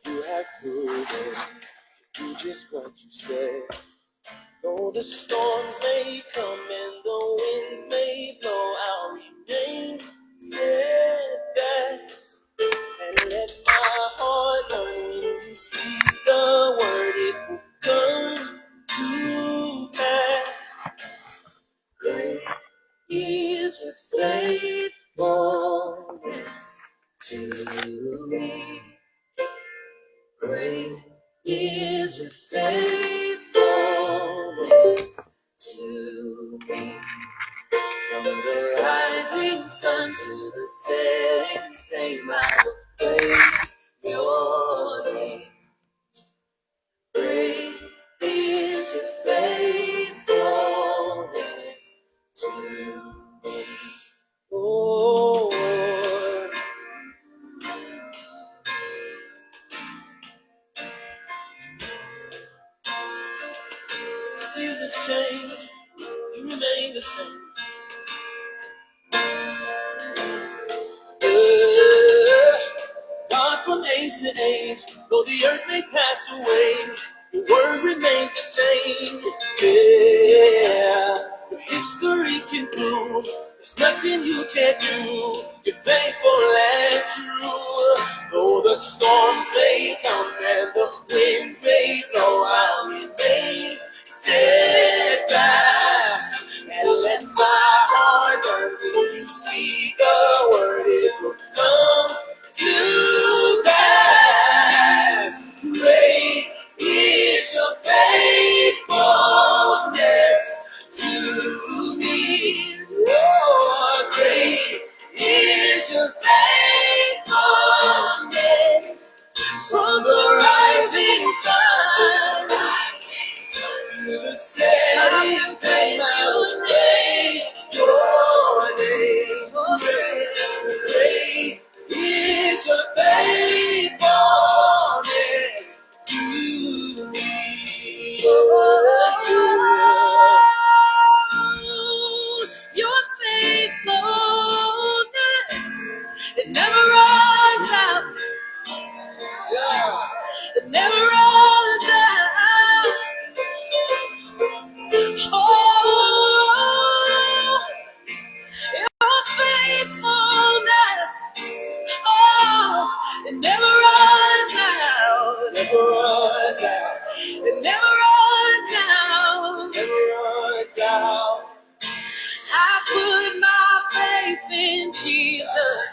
You have proven to do just what you said. Though the storms may come and the winds may blow, I'll remain steadfast and let my heart learn when you speak the word, it will come to pass. Great is your faithfulness to me. Great is your faithfulness to me. From the rising sun to the setting same, I will praise your name. Great is your faithfulness to me. Oh, Lord. Seasons change, you remain the same. God from age to age, though the earth may pass away, your word remains the same. Yeah, your history can prove there's nothing you can't do. You're faithful and true. Though the storms may come and the winds may blow, I'll remain steadfast and let my heart burn. When you speak a word, it will come to pass. Great is your faithfulness to me. Oh, great is your faithfulness. From the rising sun to the setting sun, I will praise your name. Great is your faithfulness to me. Your faithfulness, it never runs out. It never runs out. Oh, your faithfulness, oh, it never runs out. Never runs out. It never runs out. Never runs out. I put my faith in Jesus,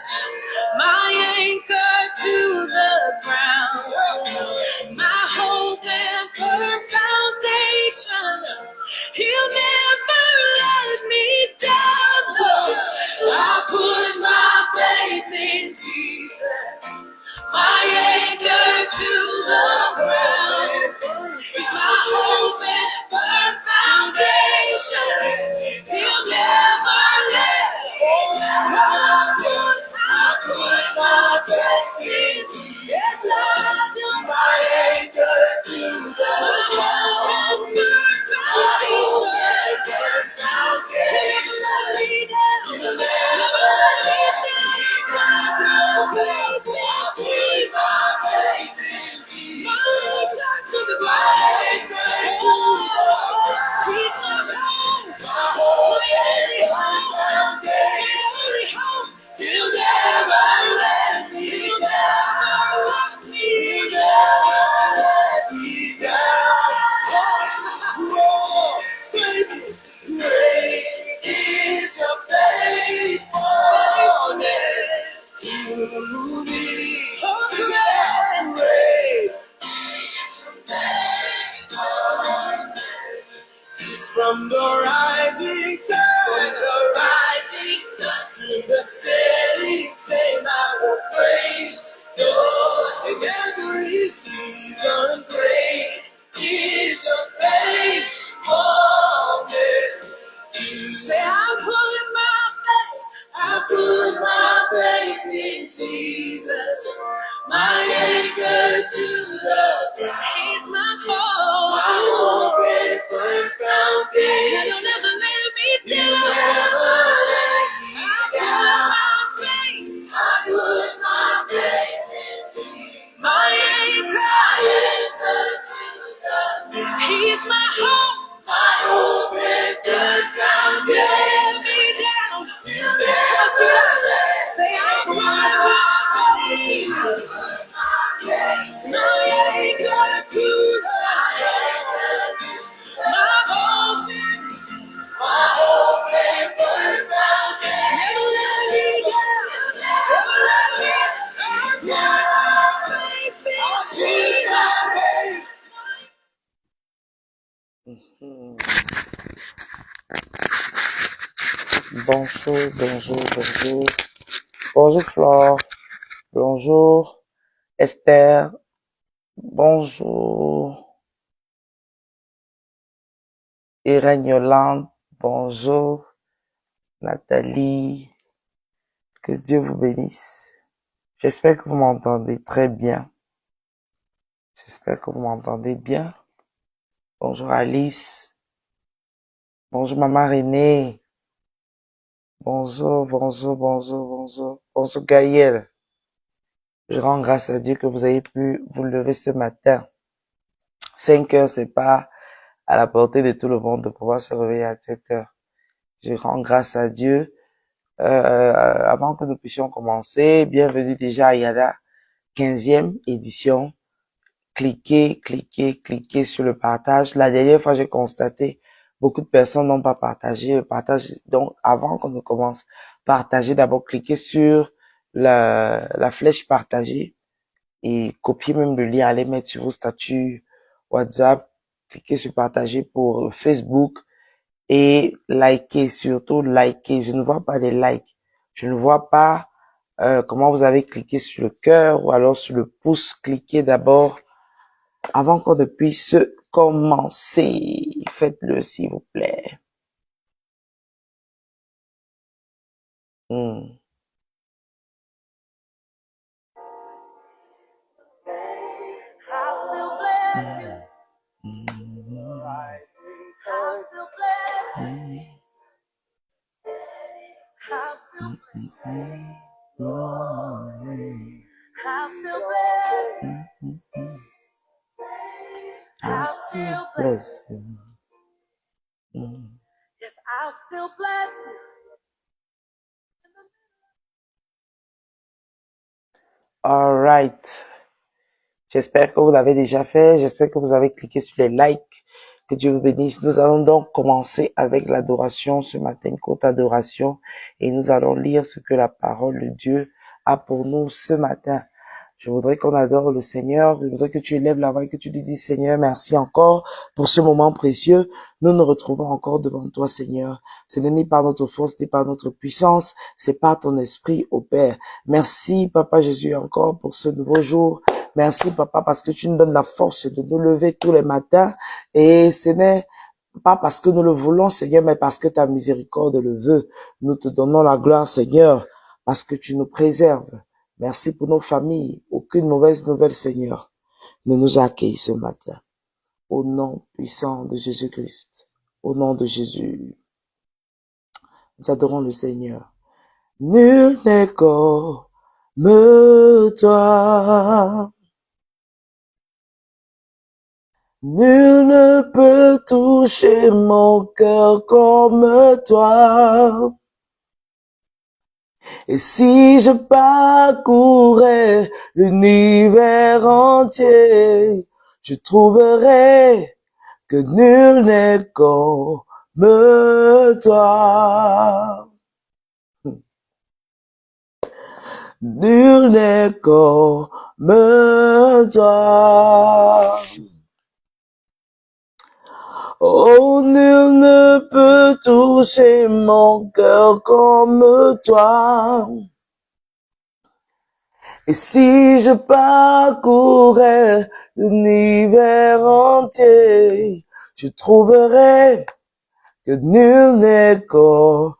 my anchor to the ground, my hope and firm foundation. He'll never let me down. I put my faith in Jesus, my anchor to the ground, my hope and firm foundation. He'll never let me down. I put my trust in Jesus. Yes, I do. My anchor to the ground, my hope and firm foundation. He'll never let me down. Great is your faithfulness to me. Great from the rising sun, to the setting sun, I will praise Lord in every season. Great is your faithfulness. Say, I put my faith in Jesus, my anchor to the ground. He's my core, my hope and firm foundation. He'll never let me down. He'll never let me down. I put my He's my hope. My hope in good ground. You let me down. You never see that. Say I'm running. No, you ain't gonna do that. My hope in good ground. Never let me down. Never let me down. Faith in Jesus. Bonjour, bonjour, bonjour. Bonjour Flore. Bonjour Esther. Bonjour Irène Yolande. Bonjour Nathalie. Que Dieu vous bénisse. J'espère que vous m'entendez très bien. J'espère que vous m'entendez bien. Bonjour Alice. Bonjour Maman Renée. Bonjour, bonjour, bonjour, bonjour. Bonjour Gaëlle. Je rends grâce à Dieu que vous ayez pu vous lever ce matin. 5 heures, c'est pas à la portée de tout le monde de pouvoir se réveiller à 7 heures. Je rends grâce à Dieu. Avant que nous puissions commencer, bienvenue déjà à la 15e édition. Cliquez sur le partage. La dernière fois, j'ai constaté beaucoup de personnes n'ont pas partagé le partage. Donc, avant qu'on ne commence, partagez d'abord, cliquez sur la flèche partagée et copiez même le lien, allez mettre sur vos statuts WhatsApp, cliquez sur partager pour Facebook et likez, surtout likez. Je ne vois pas les likes. Je ne vois pas comment vous avez cliqué sur le cœur ou alors sur le pouce. Cliquez d'abord avant qu'on ne puisse commencer. Faites-le s'il vous plaît. I'll still bless you. Yes, I'll still bless you. All right. J'espère que vous l'avez déjà fait. J'espère que vous avez cliqué sur les likes. Que Dieu vous bénisse. Nous allons donc commencer avec l'adoration ce matin, une courte adoration. Et nous allons lire ce que la parole de Dieu a pour nous ce matin. Je voudrais qu'on adore le Seigneur. Je voudrais que tu élèves la voix et que tu lui dises, Seigneur, merci encore pour ce moment précieux. Nous nous retrouvons encore devant toi, Seigneur. Ce n'est pas notre force, n'est pas notre puissance. C'est par ton esprit, ô Père. Merci, Papa Jésus, encore pour ce nouveau jour. Merci, Papa, parce que tu nous donnes la force de nous lever tous les matins. Et ce n'est pas parce que nous le voulons, Seigneur, mais parce que ta miséricorde le veut. Nous te donnons la gloire, Seigneur, parce que tu nous préserves. Merci pour nos familles. Aucune mauvaise nouvelle, Seigneur, ne nous accueille ce matin. Au nom puissant de Jésus-Christ. Au nom de Jésus. Nous adorons le Seigneur. Nul n'est comme toi. Nul ne peut toucher mon cœur comme toi. Et si je parcourais l'univers entier, je trouverais que nul n'est comme toi. Nul n'est comme toi. Oh, nul ne peut toucher mon cœur comme toi. Et si je parcourais l'univers entier, je trouverais que nul n'est comme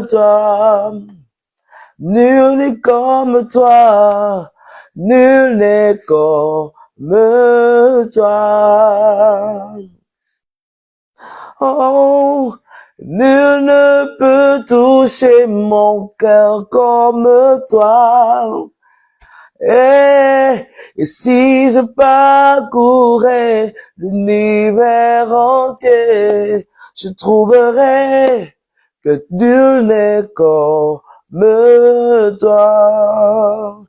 toi. Nul n'est comme toi. Nul n'est comme toi. Oh, nul ne peut toucher mon cœur comme toi. Et Et si je parcourais l'univers entier, je trouverais que nul n'est comme toi.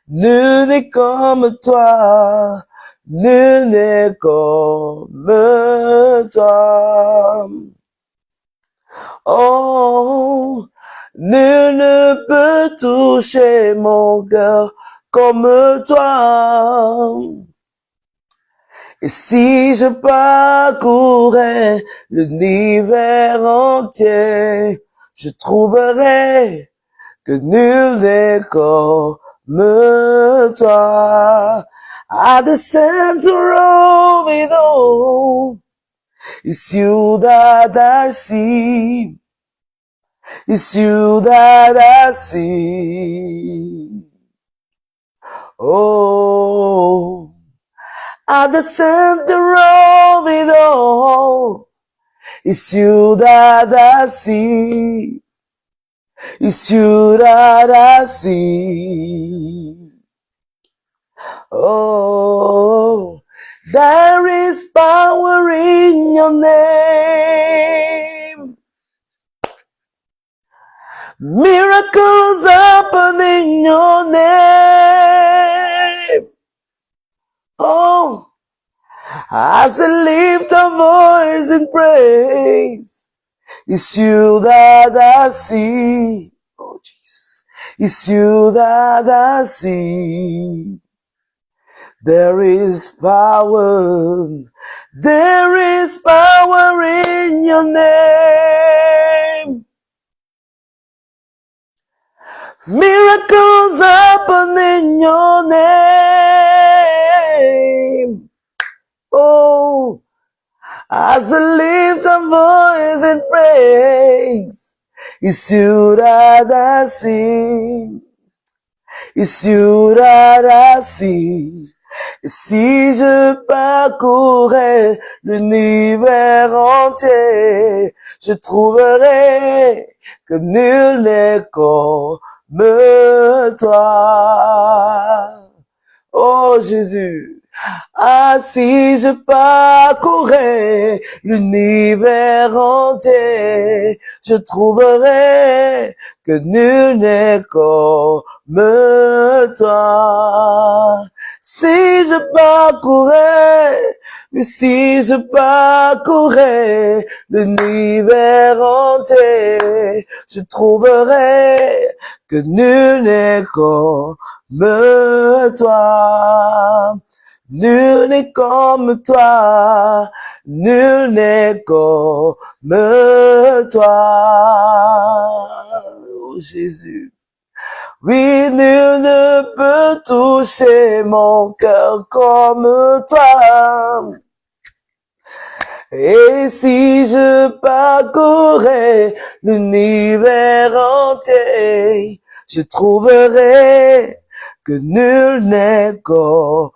Nul n'est comme toi. Nul n'est comme toi. Oh, nul ne peut toucher mon cœur comme toi. Et si je parcourais l'univers entier, je trouverais que nul n'est comme toi. At the center of it all, it's you that I see. It's you that I see. Oh, at the center of it all, it's you that I see. It's you that I see. Oh, there is power in your name. Miracles happen in your name. Oh, as I lift a voice in praise, it's you that I see. Oh, Jesus. It's you that I see. There is power in your name. Miracles happen in your name. Oh, as I lift a voice in praise, it's you that I see. It's you that I see. Et si je parcourais l'univers entier, je trouverais que nul n'est comme toi. Oh Jésus. Ah, si je parcourais l'univers entier, je trouverais que nul n'est comme toi. Si je parcourais l'univers entier, je trouverais que nul n'est comme toi. Nul n'est comme toi, nul n'est comme toi. Oh Jésus. Oui, nul ne peut toucher mon cœur comme toi. Et si je parcourais l'univers entier, je trouverais que nul n'est comme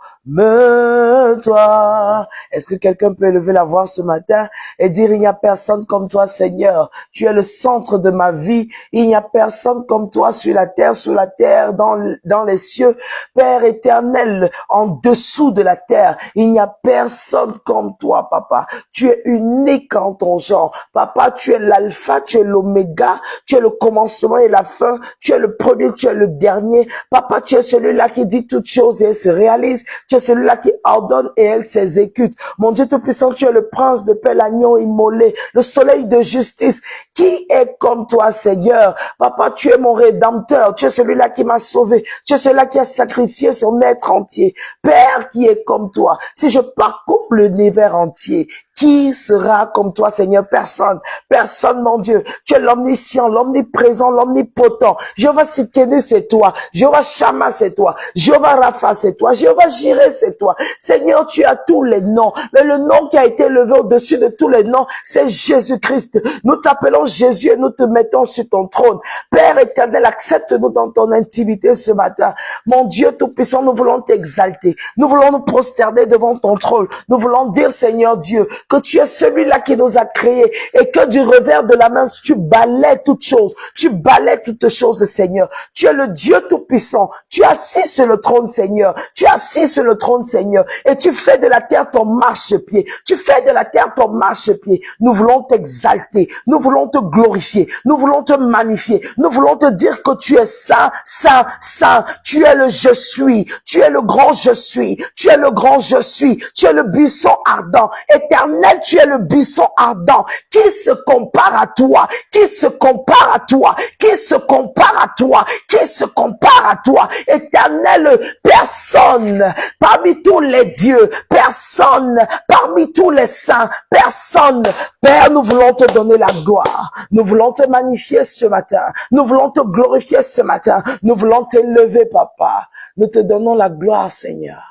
toi. Est-ce que quelqu'un peut lever la voix ce matin et dire, il n'y a personne comme toi, Seigneur. Tu es le centre de ma vie. Il n'y a personne comme toi sur la terre, dans les cieux. Père éternel, en dessous de la terre, il n'y a personne comme toi, Papa. Tu es unique en ton genre. Papa, tu es l'alpha, tu es l'oméga, tu es le commencement et la fin. Tu es le premier, tu es le dernier. Papa, tu es celui-là qui dit toutes choses et elles se réalisent. Tu es celui-là qui ordonne et elle s'exécute. Mon Dieu Tout-Puissant, tu es le prince de paix, l'agneau immolé, le soleil de justice. Qui est comme toi, Seigneur? Papa, tu es mon rédempteur. Tu es celui-là qui m'a sauvé. Tu es celui-là qui a sacrifié son être entier. Père, qui est comme toi? Si je parcours l'univers entier, qui sera comme toi, Seigneur? Personne. Personne, mon Dieu. Tu es l'omniscient, l'omniprésent, l'omnipotent. Jéhovah Tsidkenu, c'est toi. Jéhovah Shammah, c'est toi. Jéhovah Rapha, c'est toi. Jéhovah Jireh, c'est toi. Seigneur, tu as tous les noms. Mais le nom qui a été levé au-dessus de tous les noms, c'est Jésus-Christ. Nous t'appelons Jésus et nous te mettons sur ton trône. Père éternel, accepte-nous dans ton intimité ce matin. Mon Dieu Tout-Puissant, nous voulons t'exalter. Nous voulons nous prosterner devant ton trône. Nous voulons dire, Seigneur Dieu, que tu es celui-là qui nous a créés et que du revers de la main, tu balais toutes choses. Tu balais toutes choses, Seigneur. Tu es le Dieu Tout-Puissant. Tu es assis sur le trône, Seigneur. Tu es assis sur le trône, Seigneur, et tu fais de la terre ton marchepied. Tu fais de la terre ton marchepied. Nous voulons t'exalter, nous voulons te glorifier, nous voulons te magnifier, nous voulons te dire que tu es saint, saint, saint. Tu es le je suis, tu es le grand je suis, tu es le grand je suis, tu es le buisson ardent. Éternel, tu es le buisson ardent. Qui se compare à toi? Qui se compare à toi? Qui se compare à toi? Qui se compare à toi? Éternel, personne parmi tous les dieux, personne parmi tous les saints, personne. Père, nous voulons te donner la gloire. Nous voulons te magnifier ce matin. Nous voulons te glorifier ce matin. Nous voulons t'élever, Papa. Nous te donnons la gloire, Seigneur.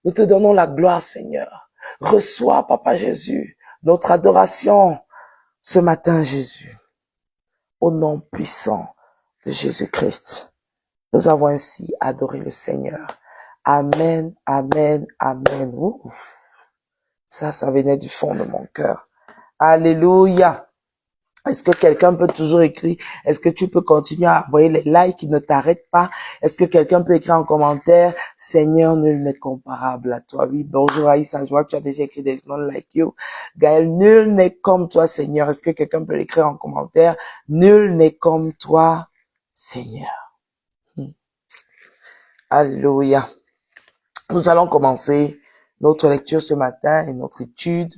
Nous te donnons la gloire, Seigneur. Reçois, Papa Jésus, notre adoration ce matin, Jésus. Au nom puissant de Jésus-Christ, nous avons ainsi adoré le Seigneur. Amen, amen, amen. Ouh. Ça venait du fond de mon cœur. Alléluia. Est-ce que quelqu'un peut toujours écrire? Est-ce que tu peux continuer à envoyer les likes qui ne t'arrêtent pas? Est-ce que quelqu'un peut écrire en commentaire? Seigneur, nul n'est comparable à toi. Oui, bonjour Aïssa, je vois que tu as déjà écrit des noms like you. Gaël, nul n'est comme toi, Seigneur. Est-ce que quelqu'un peut l'écrire en commentaire? Nul n'est comme toi, Seigneur. Alléluia. Nous allons commencer notre lecture ce matin et notre étude.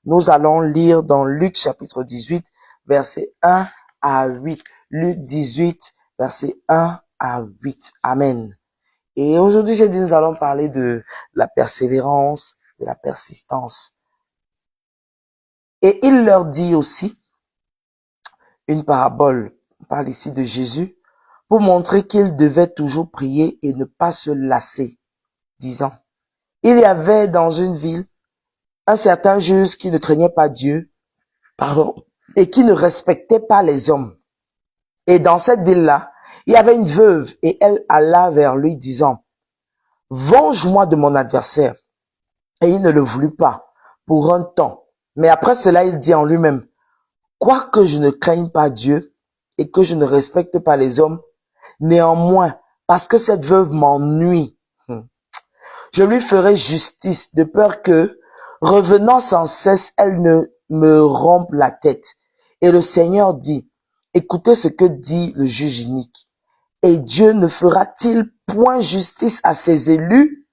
Nous allons lire dans Luc chapitre 18, versets 1 à 8. Luc 18, versets 1 à 8. Amen. Et aujourd'hui, j'ai dit, nous allons parler de la persévérance, de la persistance. Et il leur dit aussi une parabole. On parle ici de Jésus pour montrer qu'il devait toujours prier et ne pas se lasser, disant, il y avait dans une ville un certain juge qui ne craignait pas Dieu, et qui ne respectait pas les hommes. Et dans cette ville-là, il y avait une veuve, et elle alla vers lui disant, venge-moi de mon adversaire. Et il ne le voulut pas, pour un temps. Mais après cela, il dit en lui-même, quoique je ne craigne pas Dieu, et que je ne respecte pas les hommes, néanmoins, parce que cette veuve m'ennuie, je lui ferai justice, de peur que, revenant sans cesse, elle ne me rompe la tête. Et le Seigneur dit, écoutez ce que dit le juge inique. Et Dieu ne fera-t-il point justice à ses élus,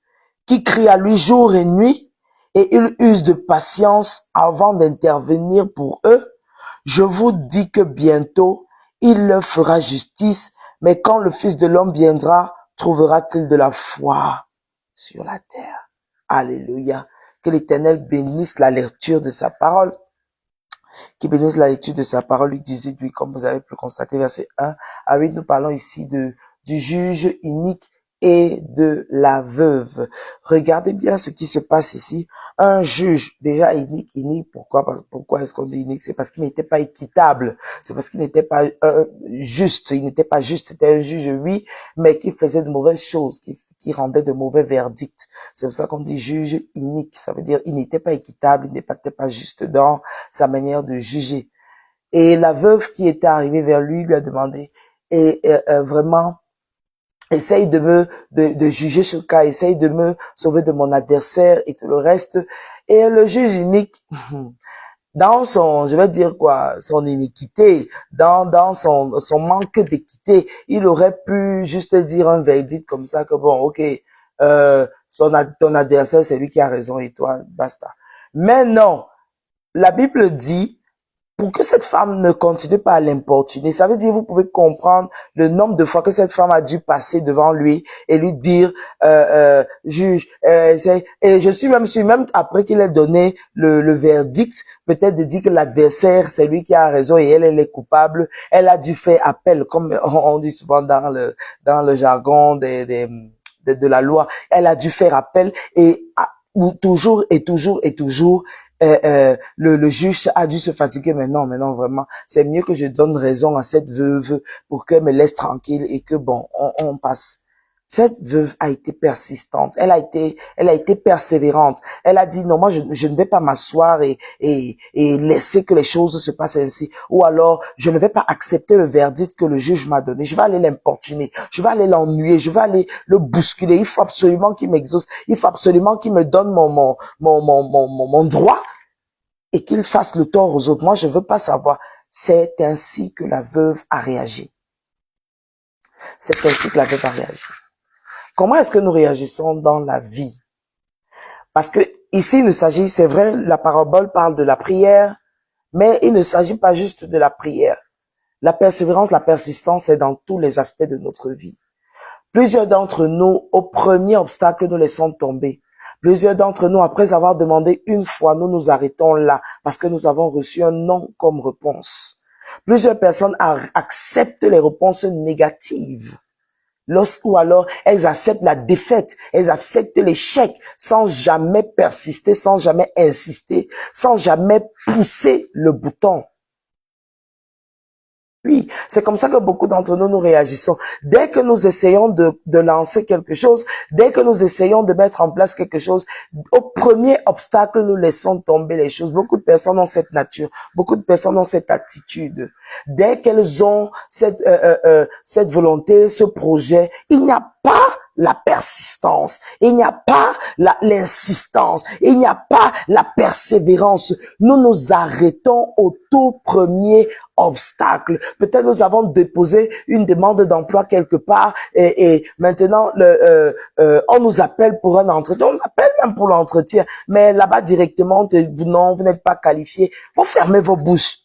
qui crient à lui jour et nuit, et il use de patience avant d'intervenir pour eux? Je vous dis que bientôt, il leur fera justice, mais quand le Fils de l'homme viendra, trouvera-t-il de la foi sur la terre? Alléluia. Que l'Éternel bénisse la lecture de sa parole. Qui bénisse la lecture de sa parole. Luc 18, lui, comme vous avez pu constater, verset 1 à 8, nous parlons ici du juge inique et de la veuve. Regardez bien ce qui se passe ici. Un juge, déjà inique, pourquoi est-ce qu'on dit inique? C'est parce qu'il n'était pas équitable. C'est parce qu'il n'était pas juste. Il n'était pas juste. C'était un juge, oui, mais qui faisait de mauvaises choses, qui rendait de mauvais verdicts. C'est pour ça qu'on dit juge inique. Ça veut dire il n'était pas équitable, il n'était pas juste dans sa manière de juger. Et la veuve qui était arrivée vers lui a demandé, vraiment, essaye de juger ce cas, essaye de me sauver de mon adversaire et tout le reste. Et le juge unique, dans son, je vais dire quoi, son iniquité, dans son manque d'équité, il aurait pu juste dire un verdict comme ça que bon, ok, ton adversaire c'est lui qui a raison et toi, basta. Mais non, la Bible dit, pour que cette femme ne continue pas à l'importuner, ça veut dire, vous pouvez comprendre le nombre de fois que cette femme a dû passer devant lui et lui dire, juge, et je suis même après qu'il ait donné le verdict, peut-être de dire que l'adversaire, c'est lui qui a raison et elle est coupable, elle a dû faire appel, comme on dit souvent dans le jargon de la loi, elle a dû faire appel et toujours, le juge a dû se fatiguer. Mais non, vraiment, c'est mieux que je donne raison à cette veuve pour qu'elle me laisse tranquille et que bon, on passe. Cette veuve a été persistante, elle a été persévérante. Elle a dit non, moi je ne vais pas m'asseoir et laisser que les choses se passent ainsi. Ou alors je ne vais pas accepter le verdict que le juge m'a donné. Je vais aller l'importuner, je vais aller l'ennuyer, je vais aller le bousculer. Il faut absolument qu'il m'exauce, il faut absolument qu'il me donne mon droit et qu'il fasse le tort aux autres. Moi je veux pas savoir. C'est ainsi que la veuve a réagi. C'est ainsi que la veuve a réagi. Comment est-ce que nous réagissons dans la vie? Parce que ici, il ne s'agit, c'est vrai, la parabole parle de la prière, mais il ne s'agit pas juste de la prière. La persévérance, la persistance est dans tous les aspects de notre vie. Plusieurs d'entre nous, au premier obstacle, nous laissons tomber. Plusieurs d'entre nous, après avoir demandé une fois, nous nous arrêtons là parce que nous avons reçu un non comme réponse. Plusieurs personnes acceptent les réponses négatives. Ou alors elles acceptent la défaite, elles acceptent l'échec sans jamais persister, sans jamais insister, sans jamais pousser le bouton. Oui, c'est comme ça que beaucoup d'entre nous réagissons. Dès que nous essayons de lancer quelque chose, dès que nous essayons de mettre en place quelque chose, au premier obstacle, nous laissons tomber les choses. Beaucoup de personnes ont cette nature, beaucoup de personnes ont cette attitude. Dès qu'elles ont cette volonté, ce projet, il n'y a pas la persistance, il n'y a pas l'insistance, il n'y a pas la persévérance. Nous nous arrêtons au tout premier obstacle. Peut-être nous avons déposé une demande d'emploi quelque part et maintenant on nous appelle pour un entretien. On nous appelle même pour l'entretien, mais là-bas directement on te dit non, vous n'êtes pas qualifié. Vous fermez vos bouches.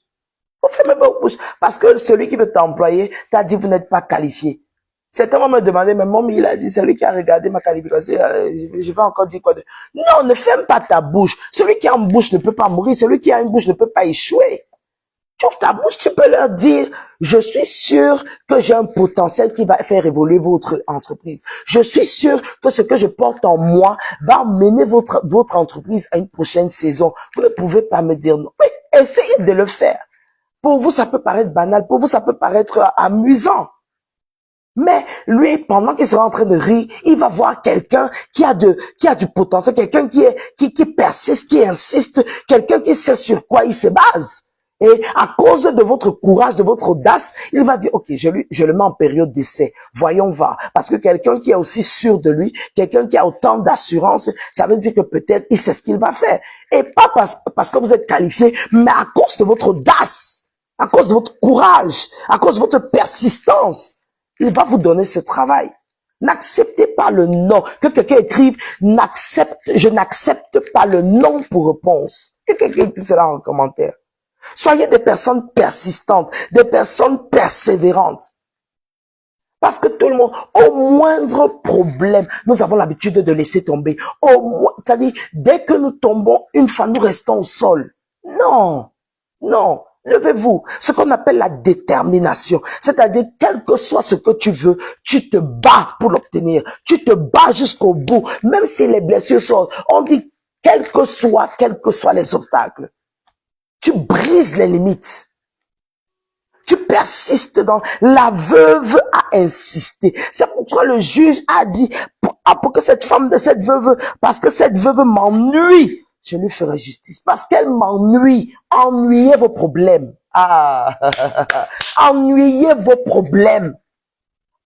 Vous fermez vos bouches parce que celui qui veut t'employer t'a dit vous n'êtes pas qualifié. Certains vont me demander, mais mon il a dit, c'est lui qui a regardé ma qualification, je vais encore dire quoi de... Non, ne ferme pas ta bouche. Celui qui a une bouche ne peut pas mourir. Celui qui a une bouche ne peut pas échouer. Tu ouvres ta bouche, tu peux leur dire, je suis sûr que j'ai un potentiel qui va faire évoluer votre entreprise. Je suis sûr que ce que je porte en moi va mener votre entreprise à une prochaine saison. Vous ne pouvez pas me dire non. Mais essayez de le faire. Pour vous, ça peut paraître banal. Pour vous, ça peut paraître amusant. Mais lui, pendant qu'il sera en train de rire, il va voir quelqu'un qui a du potentiel, quelqu'un qui persiste, qui insiste, quelqu'un qui sait sur quoi il se base. Et à cause de votre courage, de votre audace, il va dire, OK, je le mets en période d'essai. Voyons voir. Parce que quelqu'un qui est aussi sûr de lui, quelqu'un qui a autant d'assurance, ça veut dire que peut-être il sait ce qu'il va faire. Et pas parce que vous êtes qualifié, mais à cause de votre audace, à cause de votre courage, à cause de votre persistance. Il va vous donner ce travail. N'acceptez pas le non. Que quelqu'un écrive, je n'accepte pas le non pour réponse. Que quelqu'un écrive cela en commentaire. Soyez des personnes persistantes, des personnes persévérantes. Parce que tout le monde, au moindre problème, nous avons l'habitude de laisser tomber. C'est-à-dire, dès que nous tombons, une fois, nous restons au sol. Non, non. Levez-vous, ce qu'on appelle la détermination, c'est-à-dire quel que soit ce que tu veux, tu te bats pour l'obtenir, tu te bats jusqu'au bout, même si les blessures sortent. On dit quels que soient les obstacles, tu brises les limites, tu persistes dans. La veuve a insisté. C'est pourquoi le juge a dit pour que cette veuve, parce que cette veuve m'ennuie. Je lui ferai justice parce qu'elle m'ennuie. Ennuyez vos problèmes. Ennuyez vos problèmes.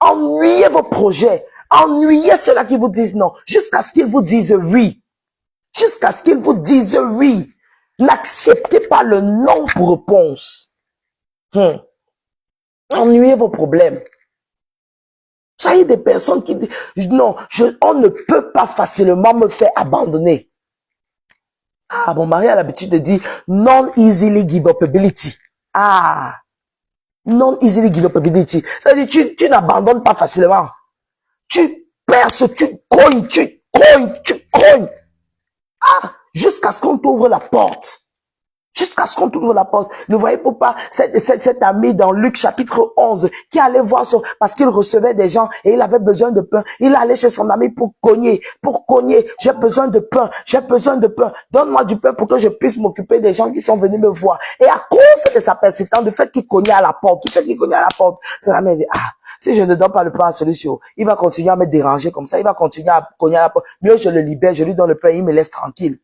Ennuyez vos projets. Ennuyez ceux-là qui vous disent non. Jusqu'à ce qu'ils vous disent oui. Jusqu'à ce qu'ils vous disent oui. N'acceptez pas le non pour réponse. Ennuyez vos problèmes. Soyez des personnes qui disent non, on ne peut pas facilement me faire abandonner. Mon mari a l'habitude de dire non easily give upability. Non easily give upability. C'est-à-dire tu n'abandonnes pas facilement. Tu perces, tu cognes. Jusqu'à ce qu'on t'ouvre la porte. Jusqu'à ce qu'on t'ouvre la porte. Ne voyez pas cet ami dans Luc chapitre 11 qui allait voir parce qu'il recevait des gens et il avait besoin de pain. Il allait chez son ami pour cogner. J'ai besoin de pain. Donne-moi du pain pour que je puisse m'occuper des gens qui sont venus me voir. Et à cause de sa persistance, du fait qu'il cognait à la porte, son ami dit, Si je ne donne pas le pain à celui ci, il va continuer à me déranger comme ça. Il va continuer à cogner à la porte. Mieux, je le libère, je lui donne le pain, il me laisse tranquille.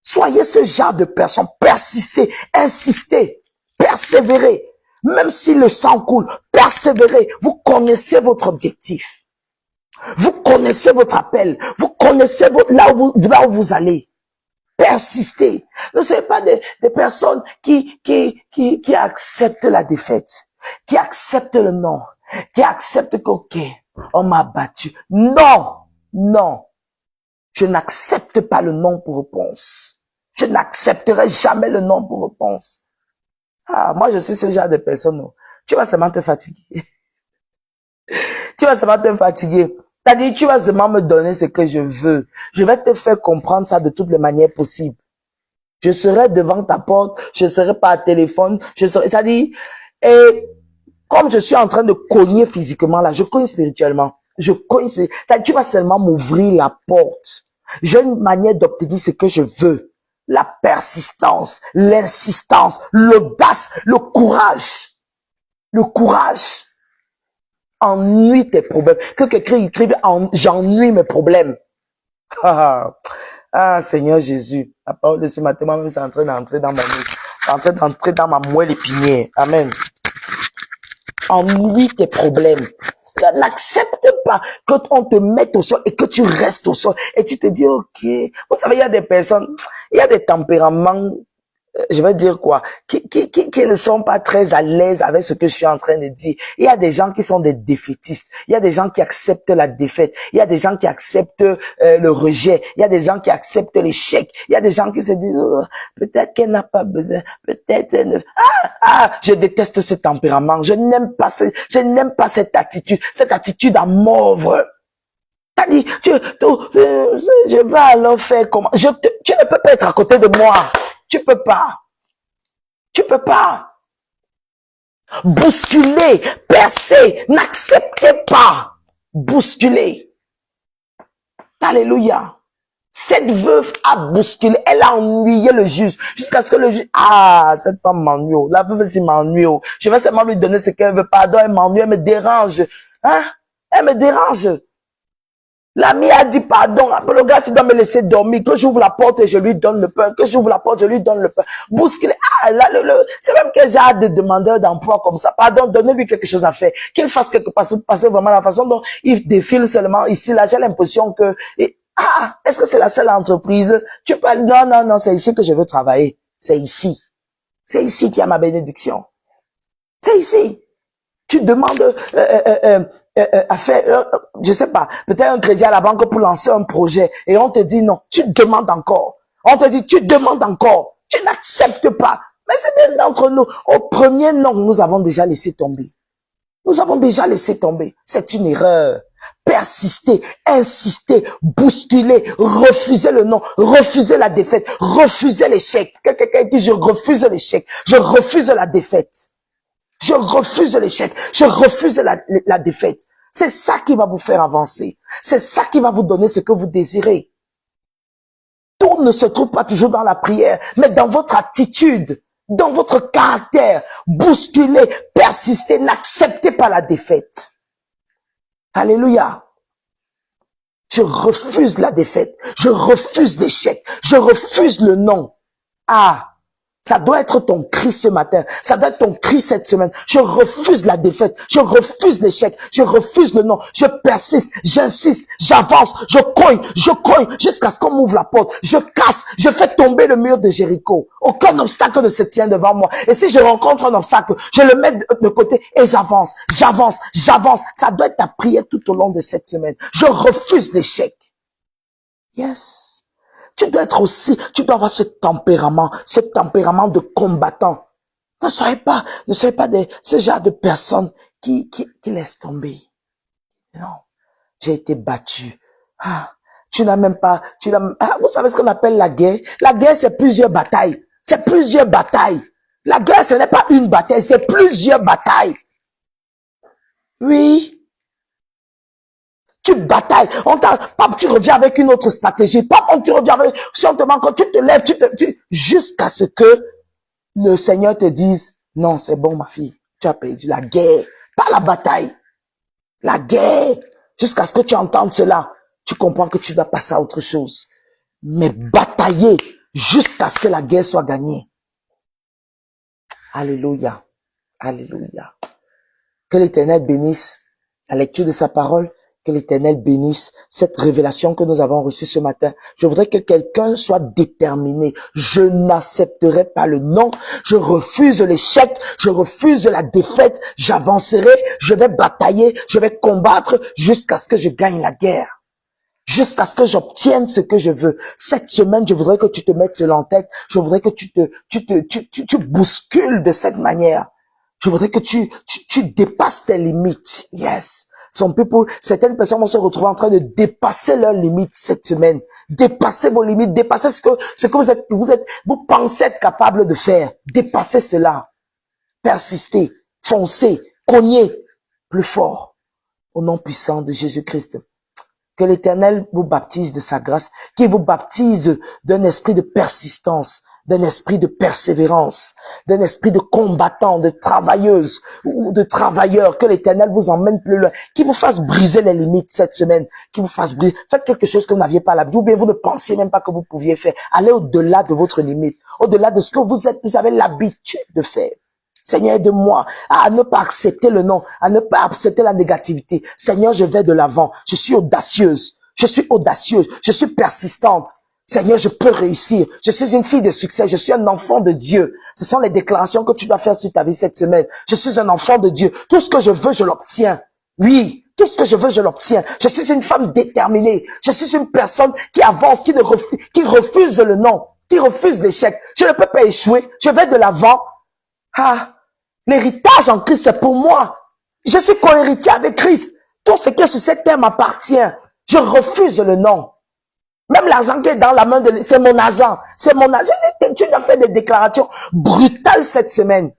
Soyez ce genre de personne. Persistez, insistez, persévérez. Même si le sang coule, persévérez. Vous connaissez votre objectif. Vous connaissez votre appel. Vous connaissez là où vous allez. Persistez. Ne soyez pas des personnes qui acceptent la défaite, qui acceptent le non, qui acceptent qu'ok, on m'a battu. Non, non. Je n'accepte pas le non pour réponse. Je n'accepterai jamais le non pour réponse. Ah, moi je suis ce genre de personne. Tu vas seulement te fatiguer. Tu vas seulement te fatiguer. C'est-à-dire, tu vas seulement me donner ce que je veux. Je vais te faire comprendre ça de toutes les manières possibles. Je serai devant ta porte, je serai par téléphone, c'est-à-dire, et comme je suis en train de cogner physiquement là, je cogne spirituellement. C'est-à-dire, tu vas seulement m'ouvrir la porte. J'ai une manière d'obtenir ce que je veux. La persistance, l'insistance, l'audace, le courage. Le courage. Ennuie tes problèmes. Que quelqu'un écrive, j'ennuie mes problèmes. Ah, Seigneur Jésus. La parole de ce matin, moi-même, c'est en train d'entrer dans mon nez. C'est en train d'entrer dans ma moelle épinière. Amen. Ennuie tes problèmes. N'accepte pas qu'on te mette au sol et que tu restes au sol. Et tu te dis, ok. Vous savez, il y a des personnes, il y a des tempéraments, je vais dire quoi, qui ne sont pas très à l'aise avec ce que je suis en train de dire. Il y a des gens qui sont des défaitistes. Il y a des gens qui acceptent la défaite. Il y a des gens qui acceptent le rejet. Il y a des gens qui acceptent l'échec. Il y a des gens qui se disent, oh, peut-être qu'elle n'a pas besoin. Peut-être elle ne... je déteste ce tempérament. Je n'aime pas cette attitude à mordre. T'as dit, je vais alors faire comment? Tu ne peux pas être à côté de moi. Tu peux pas. Tu peux pas. Bousculer, percer, n'acceptez pas. Bousculer. Alléluia. Cette veuve a bousculé, elle a ennuyé le juge, jusqu'à ce que le juge, cette femme m'ennuie, la veuve aussi m'ennuie, je vais seulement lui donner ce qu'elle veut, pardon, elle m'ennuie, elle me dérange, elle me dérange. L'ami a dit pardon, le gars s'il doit me laisser dormir, que j'ouvre la porte et je lui donne le pain, que j'ouvre la porte, je lui donne le pain. Bousculer, c'est même que j'ai hâte de demandeurs d'emploi comme ça. Pardon, donnez-lui quelque chose à faire. Qu'il fasse quelque chose, parce que vraiment la façon dont il défile seulement ici, là, j'ai l'impression que, est-ce que c'est la seule entreprise? Tu peux, non, c'est ici que je veux travailler. C'est ici. C'est ici qu'il y a ma bénédiction. C'est ici. Tu demandes à faire, je sais pas, peut-être un crédit à la banque pour lancer un projet et on te dit non, tu demandes encore. On te dit, tu demandes encore. Tu n'acceptes pas. Mais c'est d'entre nous. Au premier non, nous avons déjà laissé tomber. Nous avons déjà laissé tomber. C'est une erreur. Persister, insister, bousculer, refuser le non, refuser la défaite, refuser l'échec. Quelqu'un dit, je refuse l'échec, je refuse la défaite. Je refuse l'échec. Je refuse la défaite. C'est ça qui va vous faire avancer. C'est ça qui va vous donner ce que vous désirez. Tout ne se trouve pas toujours dans la prière, mais dans votre attitude, dans votre caractère. Bousculez, persistez, n'acceptez pas la défaite. Alléluia. Je refuse la défaite. Je refuse l'échec. Je refuse le non. Ça doit être ton cri ce matin. Ça doit être ton cri cette semaine. Je refuse la défaite. Je refuse l'échec. Je refuse le non. Je persiste. J'insiste. J'avance. Je cogne jusqu'à ce qu'on m'ouvre la porte. Je casse. Je fais tomber le mur de Jéricho. Aucun obstacle ne se tient devant moi. Et si je rencontre un obstacle, je le mets de côté et j'avance. Ça doit être ta prière tout au long de cette semaine. Je refuse l'échec. Yes. Tu dois avoir ce tempérament de combattant. Ne soyez pas ce genre de personnes qui laissent tomber. Non. J'ai été battu. Tu n'as même pas, vous savez ce qu'on appelle la guerre? La guerre, c'est plusieurs batailles. C'est plusieurs batailles. La guerre, ce n'est pas une bataille, c'est plusieurs batailles. Oui. Tu batailles, tu reviens avec une autre stratégie, tu reviens avec, si on te manque, tu te lèves, jusqu'à ce que le Seigneur te dise, non, c'est bon, ma fille, tu as perdu la guerre, pas la bataille. la guerre, jusqu'à ce que tu entendes cela, tu comprends que tu dois passer à autre chose. Mais batailler jusqu'à ce que la guerre soit gagnée. Alléluia. Alléluia. Que l'Éternel bénisse la lecture de sa parole. Que l'Éternel bénisse cette révélation que nous avons reçue ce matin. Je voudrais que quelqu'un soit déterminé. Je n'accepterai pas le non. Je refuse l'échec. Je refuse la défaite. J'avancerai. Je vais batailler. Je vais combattre jusqu'à ce que je gagne la guerre. Jusqu'à ce que j'obtienne ce que je veux. Cette semaine, je voudrais que tu te mettes cela en tête. Je voudrais que tu bouscules de cette manière. Je voudrais que tu dépasses tes limites. Yes. Certaines personnes vont se retrouver en train de dépasser leurs limites cette semaine. Dépasser vos limites, dépasser ce que vous pensez être capable de faire. Dépassez cela. Persistez, foncez, cognez plus fort. Au nom puissant de Jésus-Christ. Que l'Éternel vous baptise de sa grâce, qu'il vous baptise d'un esprit de persistance, d'un esprit de persévérance, d'un esprit de combattant, de travailleuse ou de travailleur, que l'Éternel vous emmène plus loin, qu'il vous fasse briser les limites cette semaine, qu'il vous fasse briser. Faites quelque chose que vous n'aviez pas l'habitude, ou bien vous ne pensiez même pas que vous pouviez faire. Allez au-delà de votre limite, au-delà de ce que vous avez l'habitude de faire. Seigneur, aide-moi à ne pas accepter le non, à ne pas accepter la négativité. Seigneur, je vais de l'avant. Je suis audacieuse. Je suis persistante. Seigneur, je peux réussir. Je suis une fille de succès. Je suis un enfant de Dieu. Ce sont les déclarations que tu dois faire sur ta vie cette semaine. Je suis un enfant de Dieu. Tout ce que je veux, je l'obtiens. Oui, tout ce que je veux, je l'obtiens. Je suis une femme déterminée. Je suis une personne qui avance, qui refuse le non, qui refuse l'échec. Je ne peux pas échouer. Je vais de l'avant. Ah, l'héritage en Christ, c'est pour moi. Je suis co-héritier avec Christ. Tout ce qui est sur cette terre m'appartient. Je refuse le non. Même l'argent qui est dans la main de c'est mon argent. C'est mon argent. Tu dois faire des déclarations brutales cette semaine.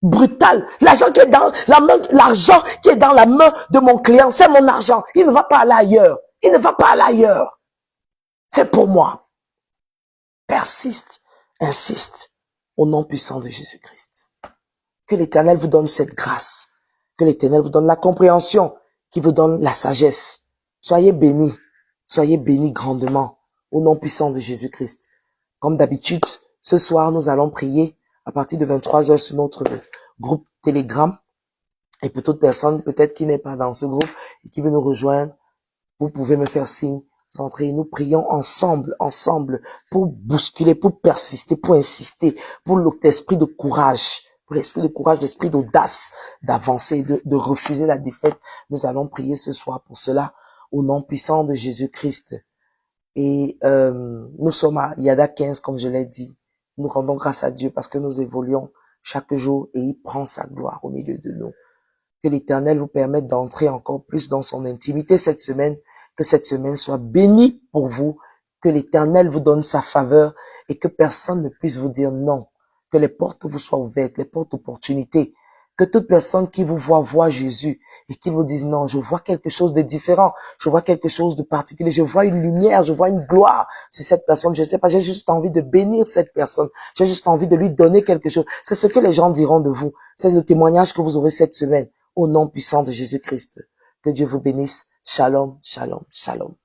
Brutales. L'argent qui est dans la main de mon client, c'est mon argent. Il ne va pas aller ailleurs. Il ne va pas aller ailleurs. C'est pour moi. Persiste. Insiste. Au nom puissant de Jésus-Christ. Que l'Éternel vous donne cette grâce. Que l'Éternel vous donne la compréhension. Qui vous donne la sagesse. Soyez bénis. Soyez bénis grandement. Au nom puissant de Jésus-Christ. Comme d'habitude, ce soir, nous allons prier à partir de 23h sur notre groupe Telegram. Et pour toute personne, peut-être qui n'est pas dans ce groupe et qui veut nous rejoindre, vous pouvez me faire signe. Entrez, nous prions ensemble, pour bousculer, pour persister, pour insister, pour l'esprit de courage, l'esprit d'audace, d'avancer, de refuser la défaite. Nous allons prier ce soir pour cela, au nom puissant de Jésus-Christ. Et nous sommes à Yada 15, comme je l'ai dit. Nous rendons grâce à Dieu parce que nous évoluons chaque jour et il prend sa gloire au milieu de nous. Que l'Éternel vous permette d'entrer encore plus dans son intimité cette semaine. Que cette semaine soit bénie pour vous. Que l'Éternel vous donne sa faveur et que personne ne puisse vous dire non. Que les portes vous soient ouvertes, les portes d'opportunité. Que toute personne qui vous voit Jésus et qui vous dise non, je vois quelque chose de différent. Je vois quelque chose de particulier. Je vois une lumière, je vois une gloire sur cette personne. Je sais pas, j'ai juste envie de bénir cette personne. J'ai juste envie de lui donner quelque chose. C'est ce que les gens diront de vous. C'est le témoignage que vous aurez cette semaine. Au nom puissant de Jésus-Christ. Que Dieu vous bénisse. Shalom, shalom, shalom.